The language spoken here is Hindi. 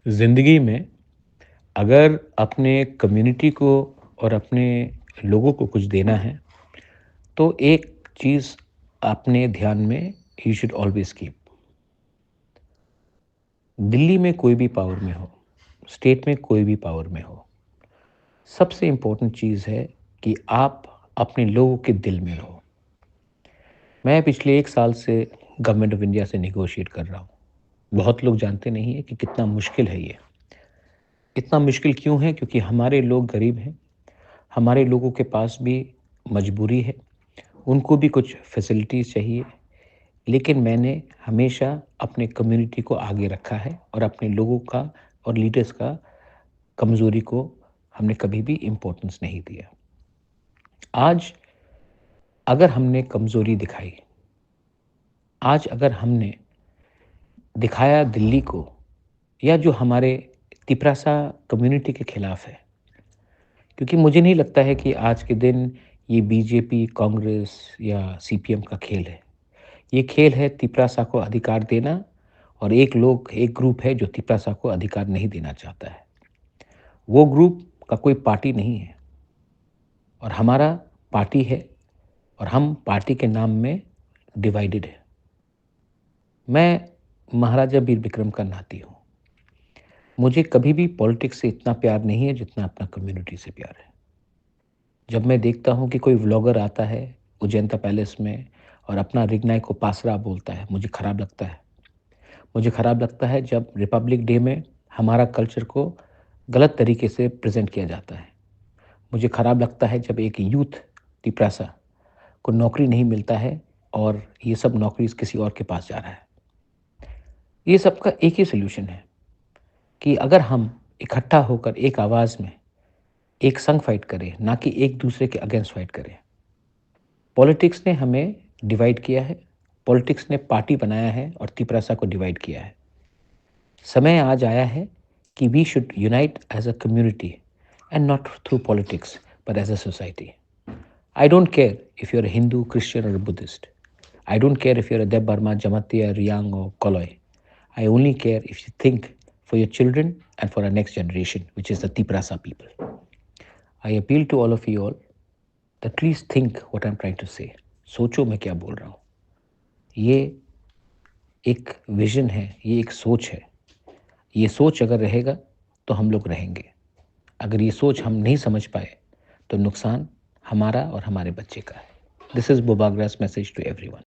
ज़िंदगी में अगर अपने कम्युनिटी को और अपने लोगों को कुछ देना है, तो एक चीज़ अपने ध्यान में you should always keep. Delhi में कोई भी पावर में हो, स्टेट में कोई भी पावर में हो, सबसे इम्पोर्टेंट चीज़ है कि आप अपने लोगों के दिल में रहो। मैं पिछले 1 साल से गवर्नमेंट ऑफ इंडिया से नेगोशिएट कर रहा हूँ। बहुत लोग जानते नहीं हैं कि कितना मुश्किल है ये। इतना मुश्किल क्यों है? क्योंकि हमारे लोग गरीब हैं, हमारे लोगों के पास भी मजबूरी है, उनको भी कुछ फैसिलिटीज़ चाहिए। लेकिन मैंने हमेशा अपने कम्युनिटी को आगे रखा है और अपने लोगों का और लीडर्स का कमज़ोरी को हमने कभी भी इम्पोर्टेंस नहीं दिया। आज अगर हमने कमज़ोरी दिखाई, आज अगर हमने दिखाया दिल्ली को या जो हमारे तिपरासा कम्युनिटी के खिलाफ है, क्योंकि मुझे नहीं लगता है कि आज के दिन ये बीजेपी, कांग्रेस या सीपीएम का खेल है। ये खेल है तिपरासा को अधिकार देना और एक ग्रुप है जो तिपरासा को अधिकार नहीं देना चाहता है। वो ग्रुप का कोई पार्टी नहीं है और हमारा पार्टी है और हम पार्टी के नाम में डिवाइडेड है। मैं महाराजा वीर विक्रम का नाती हूँ। मुझे कभी भी पॉलिटिक्स से इतना प्यार नहीं है जितना अपना कम्युनिटी से प्यार है। जब मैं देखता हूँ कि कोई व्लॉगर आता है अजंता पैलेस में और अपना रिगनाई को पासरा बोलता है, मुझे खराब लगता है। मुझे खराब लगता है जब रिपब्लिक डे में हमारा कल्चर को गलत तरीके से प्रेजेंट किया जाता है। मुझे खराब लगता है जब एक यूथ तिपरासा को नौकरी नहीं मिलता है और ये सब नौकरी किसी और के पास जा रहा है। ये सबका एक ही सॉल्यूशन है कि अगर हम इकट्ठा होकर एक आवाज़ में एक संग फाइट करें, ना कि एक दूसरे के अगेंस्ट फाइट करें। पॉलिटिक्स ने हमें डिवाइड किया है, पॉलिटिक्स ने पार्टी बनाया है और तिपरासा को डिवाइड किया है। समय आज आया है कि we should unite as a community and not through politics but as a society. I don't care if you're a Hindu, Christian, or a Buddhist. I don't care if you're a Deb Burma, Jamatia, Riyang, or Koloi. I only care if you think for your children and for our next generation, which is the Tiprasa people. I appeal to all of you all that please think what I'm trying to say. सोचो मैं क्या बोल रहा हूँ। ये एक विजन है, ये एक सोच है। ये सोच अगर रहेगा तो हम लोग रहेंगे। अगर ये सोच हम नहीं समझ पाए तो नुकसान हमारा और हमारे बच्चे का है। दिस इज़ बुबाग्रास मैसेज टू एवरीवन।